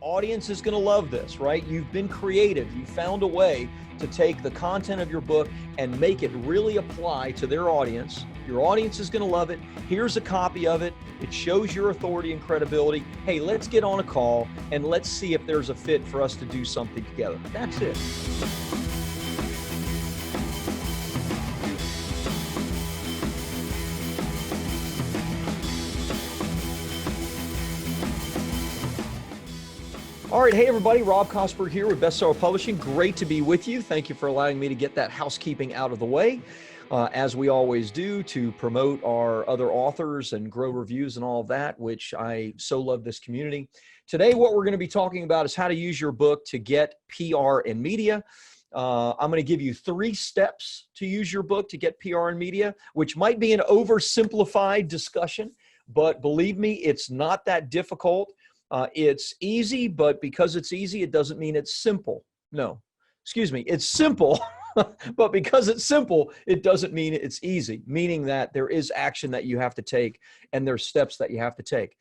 audience is going to love this, right? You've been creative. You found a way to take the content of your book and make it really apply to their audience. Your audience is going to love it. Here's a copy of it. It shows your authority and credibility. Hey, let's get on a call and let's see if there's a fit for us to do something together. That's it. All right. Hey, everybody. Rob Kosberg here with Bestseller Publishing. Great to be with you. Thank you for allowing me to get that housekeeping out of the way, as we always do, to promote our other authors and grow reviews and all of that, which I so love this community. Today, what we're going to be talking about is how to use your book to get PR and media. I'm going to give you 3 steps to use your book to get PR and media, which might be an oversimplified discussion, but believe me, it's not that difficult. It's easy, but because it's easy, it doesn't mean it's simple. No, excuse me, it's simple, but because it's simple, it doesn't mean it's easy, meaning that there is action that you have to take and there's steps that you have to take.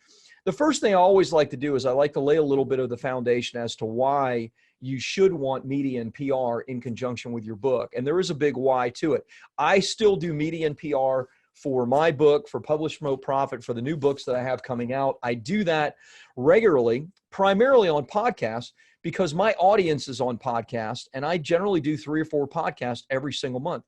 The first thing I always like to do is I like to lay a little bit of the foundation as to why you should want media and PR in conjunction with your book. And there is a big why to it. I still do media and PR for my book, for Publish, Promote, Profit, for the new books that I have coming out. I do that regularly, primarily on podcasts, because my audience is on podcasts, and I generally do 3 or 4 podcasts every single month.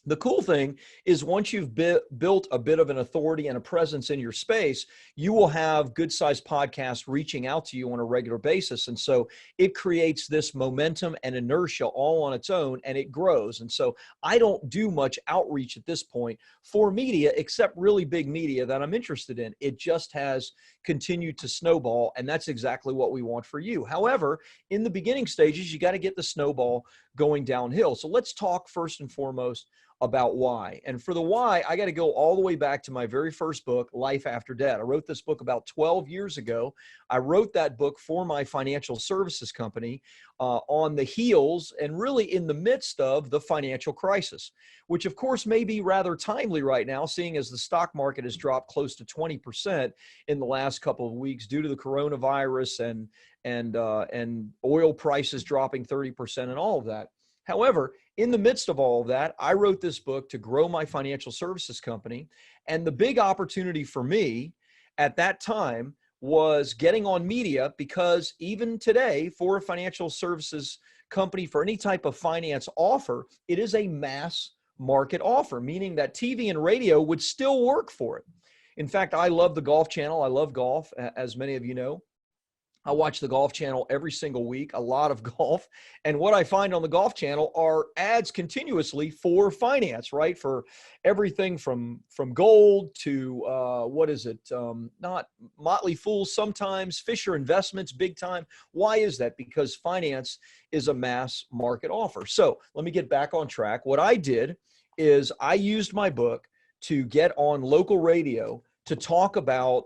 The cool thing is once you've built a bit of an authority and a presence in your space, you will have good-sized podcasts reaching out to you on a regular basis. And so it creates this momentum and inertia all on its own, and it grows. And so I don't do much outreach at this point for media, except really big media that I'm interested in. It just has continued to snowball, and that's exactly what we want for you. However, in the beginning stages, you got to get the snowball going downhill. So let's talk first and foremost about why. And for the why, I got to go all the way back to my very first book, Life After Debt. I wrote this book about 12 years ago. I wrote that book for my financial services company on the heels and really in the midst of the financial crisis, which of course may be rather timely right now, seeing as the stock market has dropped close to 20% in the last couple of weeks due to the coronavirus and oil prices dropping 30% and all of that. However, in the midst of all of that, I wrote this book to grow my financial services company. And the big opportunity for me at that time was getting on media, because even today, for a financial services company, for any type of finance offer, it is a mass market offer, meaning that TV and radio would still work for it. In fact, I love the Golf Channel. I love golf, as many of you know. I watch the Golf Channel every single week, a lot of golf. And what I find on the Golf Channel are ads continuously for finance, right? For everything from gold to, not Motley Fool sometimes, Fisher Investments, big time. Why is that? Because finance is a mass market offer. So let me get back on track. What I did is I used my book to get on local radio to talk about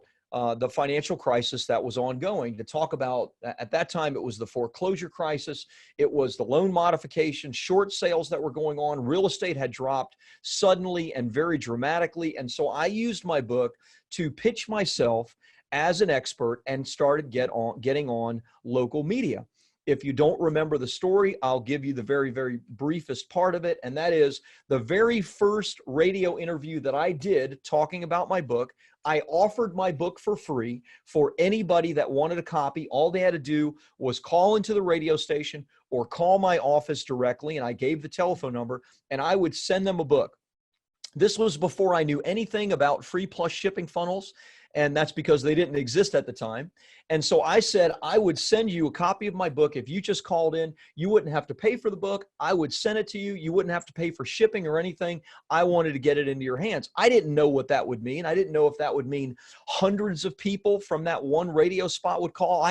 the financial crisis that was ongoing, to talk about, at that time, it was the foreclosure crisis. It was the loan modification, short sales that were going on. Real estate had dropped suddenly and very dramatically. And so I used my book to pitch myself as an expert and started getting on local media. If you don't remember the story, I'll give you the very, very briefest part of it. And that is the very first radio interview that I did talking about my book. I offered my book for free for anybody that wanted a copy. All they had to do was call into the radio station or call my office directly. And I gave the telephone number and I would send them a book. This was before I knew anything about free plus shipping funnels. And that's because they didn't exist at the time. And so I said, I would send you a copy of my book. If you just called in, you wouldn't have to pay for the book. I would send it to you. You wouldn't have to pay for shipping or anything. I wanted to get it into your hands. I didn't know what that would mean. I didn't know if that would mean hundreds of people from that one radio spot would call.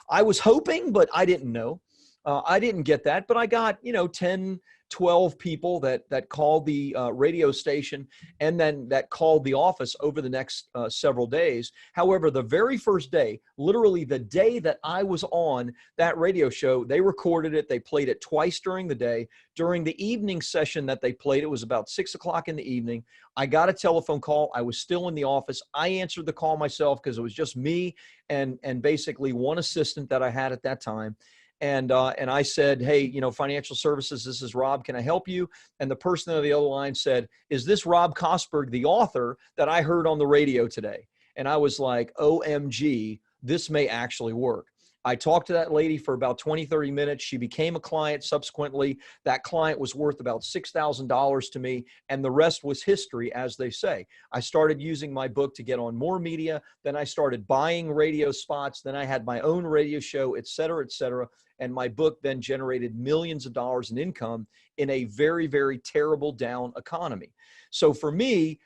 I was hoping, but I didn't know. I didn't get that, but I got, 10 12 people that called the radio station and then that called the office over the next several days. However, the very first day, literally the day that I was on that radio show, they recorded it. They played it twice during the day. During the evening session that they played, it was about 6 o'clock in the evening. I got a telephone call. I was still in the office. I answered the call myself because it was just me and basically one assistant that I had at that time. And I said, hey, you know, financial services, this is Rob. Can I help you? And the person on the other line said, is this Rob Kosberg, the author that I heard on the radio today? And I was like, OMG, this may actually work. I talked to that lady for about 20, 30 minutes. She became a client subsequently. That client was worth about $6,000 to me, and the rest was history, as they say. I started using my book to get on more media. Then I started buying radio spots. Then I had my own radio show, et cetera, et cetera. And my book then generated millions of dollars in income in a very, very terrible down economy. So for me,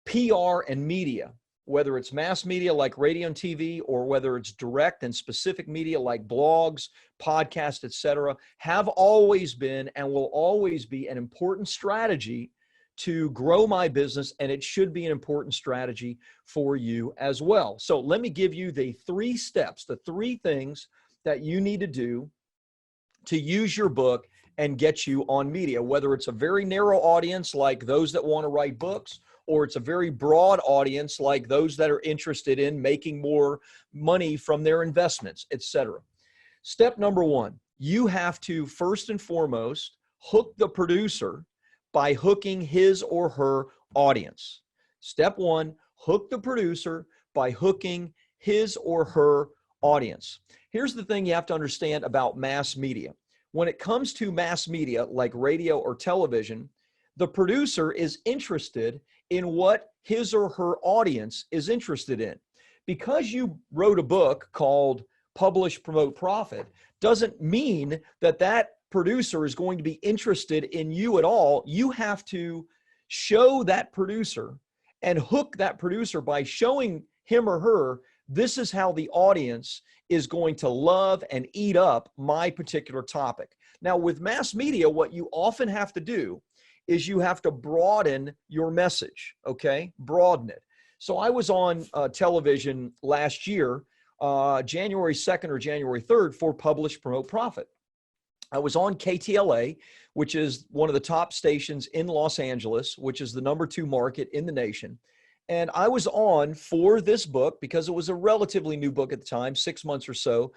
PR and media, whether it's mass media like radio and TV, or whether it's direct and specific media like blogs, podcasts, et cetera, have always been and will always be an important strategy to grow my business, and it should be an important strategy for you as well. So let me give you the 3 steps, the 3 things that you need to do to use your book and get you on media, whether it's a very narrow audience like those that want to write books, or it's a very broad audience like those that are interested in making more money from their investments, et cetera. Step number 1, you have to first and foremost hook the producer by hooking his or her audience. Step 1, hook the producer by hooking his or her audience. Here's the thing you have to understand about mass media. When it comes to mass media like radio or television, the producer is interested in what his or her audience is interested in. Because you wrote a book called Publish, Promote, Profit doesn't mean that that producer is going to be interested in you at all. You have to show that producer and hook that producer by showing him or her, this is how the audience is going to love and eat up my particular topic. Now, with mass media, what you often have to do is you have to broaden your message, okay? Broaden it. So I was on television last year, January 2nd or January 3rd for Publish, Promote, Profit. I was on KTLA, which is one of the top stations in Los Angeles, which is the #2 market in the nation. And I was on for this book because it was a relatively new book at the time, 6 months or so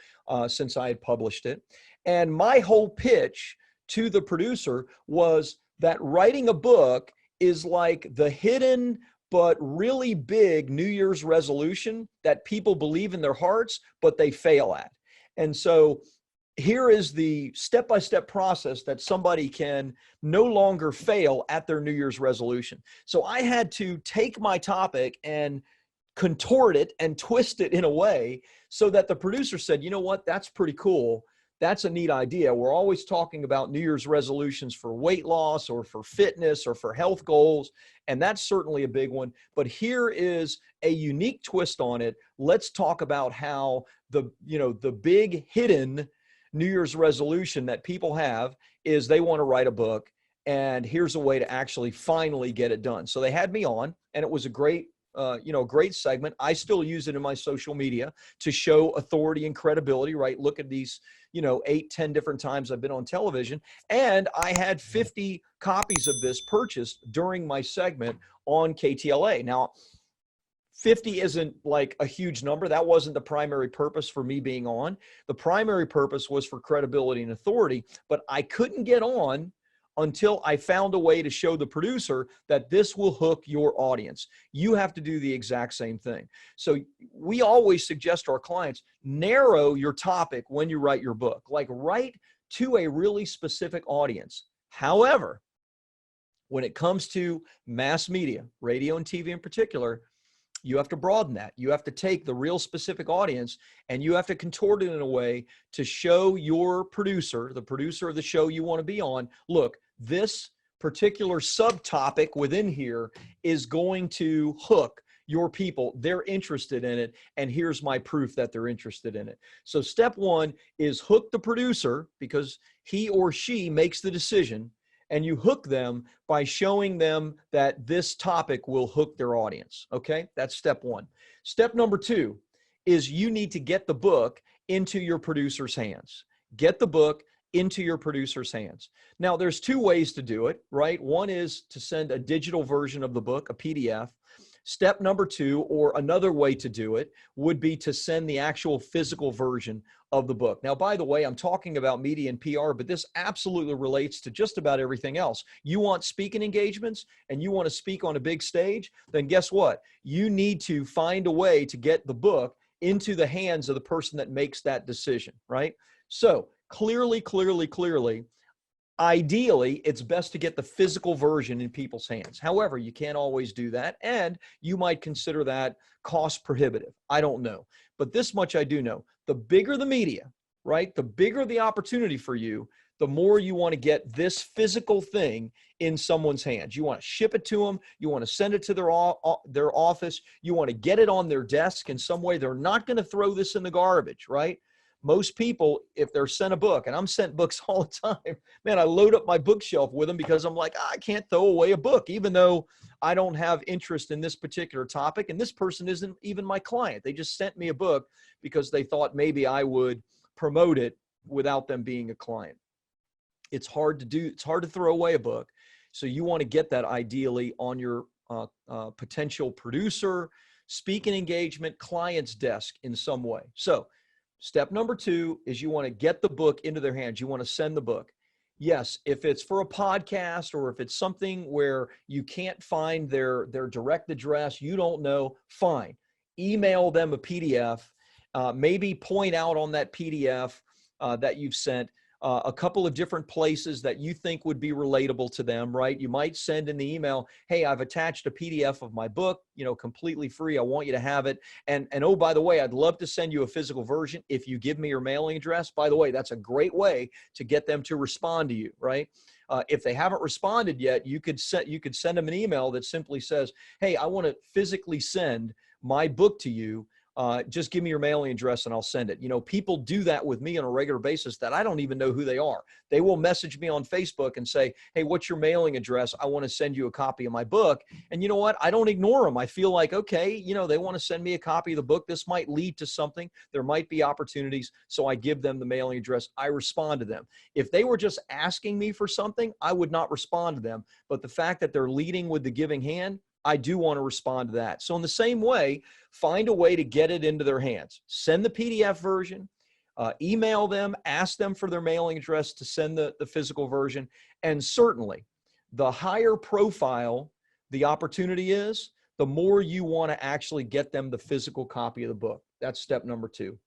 since I had published it. And my whole pitch to the producer was that writing a book is like the hidden but really big New Year's resolution that people believe in their hearts, but they fail at. And so here is the step-by-step process that somebody can no longer fail at their New Year's resolution. So I had to take my topic and contort it and twist it in a way so that the producer said, you know what, that's pretty cool. That's a neat idea. We're always talking about New Year's resolutions for weight loss or for fitness or for health goals, and that's certainly a big one. But here is a unique twist on it. Let's talk about how the big hidden New Year's resolution that people have is they want to write a book, and here's a way to actually finally get it done. So they had me on, and it was a great great segment. I still use it in my social media to show authority and credibility, right? Look at these, 8, 10 different times I've been on television. And I had 50 copies of this purchased during my segment on KTLA. Now, 50 isn't like a huge number. That wasn't the primary purpose for me being on. The primary purpose was for credibility and authority, but I couldn't get on until I found a way to show the producer that this will hook your audience. You have to do the exact same thing. So we always suggest to our clients, narrow your topic when you write your book, like write to a really specific audience. However, when it comes to mass media, radio and TV in particular, you have to broaden that. You have to take the real specific audience and you have to contort it in a way to show your producer, the producer of the show you want to be on, look, this particular subtopic within here is going to hook your people. They're interested in it, and here's my proof that they're interested in it. So step 1 is hook the producer because he or she makes the decision. and you hook them by showing them that this topic will hook their audience. Okay, that's step one. Step number two is you need to get the book into your producer's hands. Get the book into your producer's hands. Now, there's two ways to do it, right? One is to send a digital version of the book, a PDF. Step number two, or another way to do it, would be to send the actual physical version of the book. Now, by the way, I'm talking about media and PR, but this absolutely relates to just about everything else. You want speaking engagements and you want to speak on a big stage, then guess what? You need to find a way to get the book into the hands of the person that makes that decision, right? So clearly, ideally, it's best to get the physical version in people's hands. However, you can't always do that, and you might consider that cost prohibitive. I don't know. But this much I do know. The bigger the media, right, the bigger the opportunity for you, the more you want to get this physical thing in someone's hands. You want to ship it to them. You want to send it to their office. You want to get it on their desk in some way. They're not going to throw this in the garbage, right? Most people, if they're sent a book, and I'm sent books all the time, man, I load up my bookshelf with them because I'm like, I can't throw away a book, even though I don't have interest in this particular topic. And this person isn't even my client. They just sent me a book because they thought maybe I would promote it without them being a client. It's hard to do. It's hard to throw away a book. So you want to get that ideally on your potential producer, speaking engagement, client's desk in some way. So step number two is you want to get the book into their hands. You want to send the book. Yes, if it's for a podcast or if it's something where you can't find their direct address, you don't know, fine. Email them a PDF. Maybe point out on that PDF that you've sent a couple of different places that you think would be relatable to them, right? You might send in the email, hey, I've attached a PDF of my book, completely free. I want you to have it. And oh, by the way, I'd love to send you a physical version if you give me your mailing address. By the way, that's a great way to get them to respond to you, right? If they haven't responded yet, you could send them an email that simply says, hey, I want to physically send my book to you. Just give me your mailing address and I'll send it. People do that with me on a regular basis that I don't even know who they are. They will message me on Facebook and say, hey, what's your mailing address? I want to send you a copy of my book. And you know what? I don't ignore them. I feel like, okay, they want to send me a copy of the book. This might lead to something. There might be opportunities. So I give them the mailing address. I respond to them. If they were just asking me for something, I would not respond to them. But the fact that they're leading with the giving hand, I do want to respond to that. So in the same way, find a way to get it into their hands. Send the PDF version, email them, ask them for their mailing address to send the physical version. And certainly, the higher profile the opportunity is, the more you want to actually get them the physical copy of the book. That's step number two.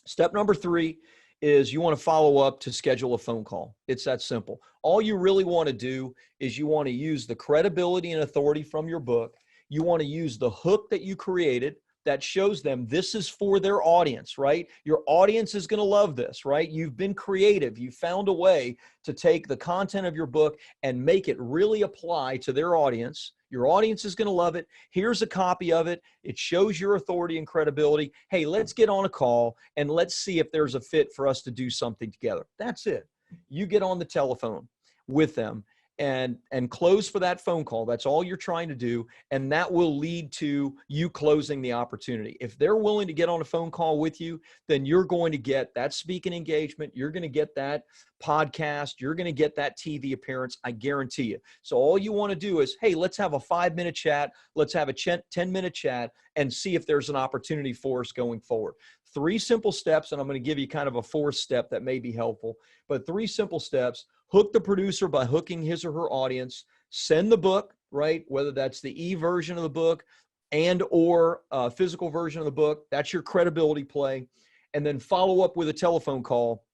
Step number three is you want to follow up to schedule a phone call. It's that simple. All you really want to do is you want to use the credibility and authority from your book. You want to use the hook that you created that shows them this is for their audience, right? Your audience is going to love this, right? You've been creative. You found a way to take the content of your book and make it really apply to their audience. Your audience is going to love it. Here's a copy of it. It shows your authority and credibility. Hey, let's get on a call and let's see if there's a fit for us to do something together. That's it. You get on the telephone with them and close for that phone call. That's all you're trying to do. And that will lead to you closing the opportunity. If they're willing to get on a phone call with you, then you're going to get that speaking engagement. You're going to get that podcast. You're going to get that TV appearance. I guarantee you. So all you want to do is, hey, let's have a 5-minute chat. Let's have a 10-minute chat and see if there's an opportunity for us going forward. 3 simple steps. And I'm going to give you kind of a 4th step that may be helpful, but 3 simple steps. Hook the producer by hooking his or her audience, send the book, right? Whether that's the e-version of the book and or physical version of the book, that's your credibility play. And then follow up with a telephone call,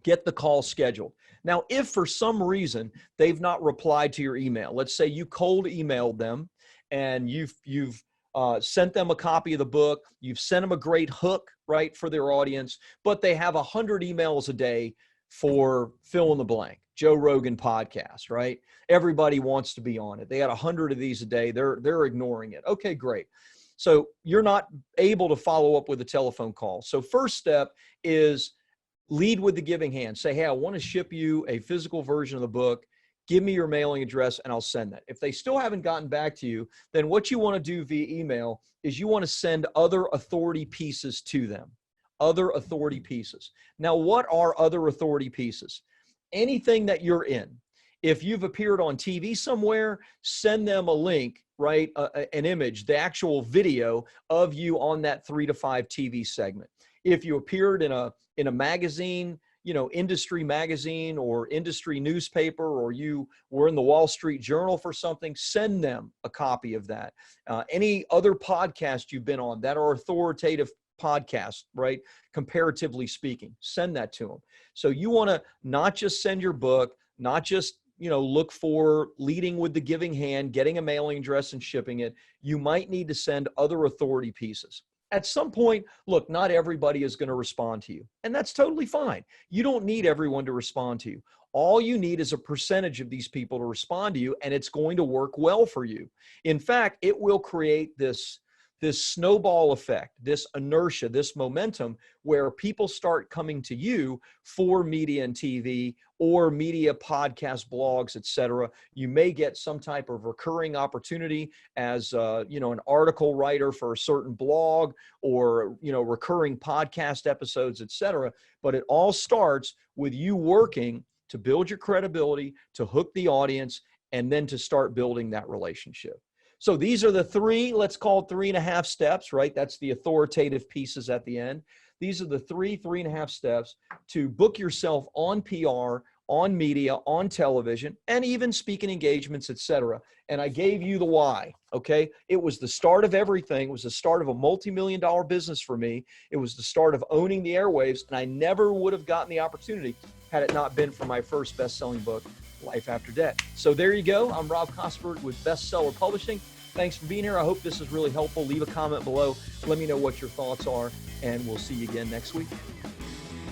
get the call scheduled. Now, if for some reason they've not replied to your email, let's say you cold emailed them and you've sent them a copy of the book, you've sent them a great hook, right, for their audience, but they have 100 emails a day for fill in the blank, Joe Rogan podcast, right? Everybody wants to be on it. They got 100 of these a day. They're ignoring it. Okay, great. So you're not able to follow up with a telephone call. So first step is lead with the giving hand. Say, hey, I want to ship you a physical version of the book. give me your mailing address and I'll send that. If they still haven't gotten back to you, then what you want to do via email is you want to send other authority pieces to them. Other authority pieces. Now, what are other authority pieces? Anything that you're in. If you've appeared on TV somewhere, send them a link, right? An image, the actual video of you on that 3 to 5 TV segment. If you appeared in a magazine, industry magazine or industry newspaper, or you were in the Wall Street Journal for something, send them a copy of that. Any other podcast you've been on that are authoritative podcasts, right? Comparatively speaking, send that to them. So you want to not just send your book, not just look for leading with the giving hand, getting a mailing address and shipping it. You might need to send other authority pieces. At some point, look, not everybody is going to respond to you, and that's totally fine. You don't need everyone to respond to you. All you need is a percentage of these people to respond to you, and it's going to work well for you. In fact, it will create this snowball effect, this inertia, this momentum, where people start coming to you for media and TV or media, podcasts, blogs, etc. You may get some type of recurring opportunity as an article writer for a certain blog, or recurring podcast episodes, etc. But it all starts with you working to build your credibility, to hook the audience, and then to start building that relationship. So these are the 3, let's call it 3.5 steps, right? That's the authoritative pieces at the end. These are the 3.5 steps to book yourself on PR, on media, on television, and even speaking engagements, etc. And I gave you the why, okay? It was the start of everything. It was the start of a multi-million-dollar business for me. It was the start of owning the airwaves, and I never would have gotten the opportunity had it not been for my first best-selling book, Life After Debt. So there you go. I'm Rob Kosberg with Bestseller Publishing. Thanks for being here. I hope this is really helpful. Leave a comment below. Let me know what your thoughts are, and we'll see you again next week.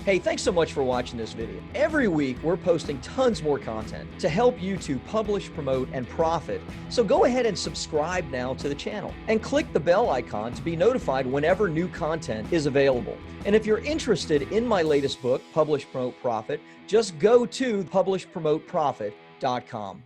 Hey, thanks so much for watching this video. Every week, we're posting tons more content to help you to publish, promote, and profit. So go ahead and subscribe now to the channel and click the bell icon to be notified whenever new content is available. And if you're interested in my latest book, Publish, Promote, Profit, just go to publishpromoteprofit.com.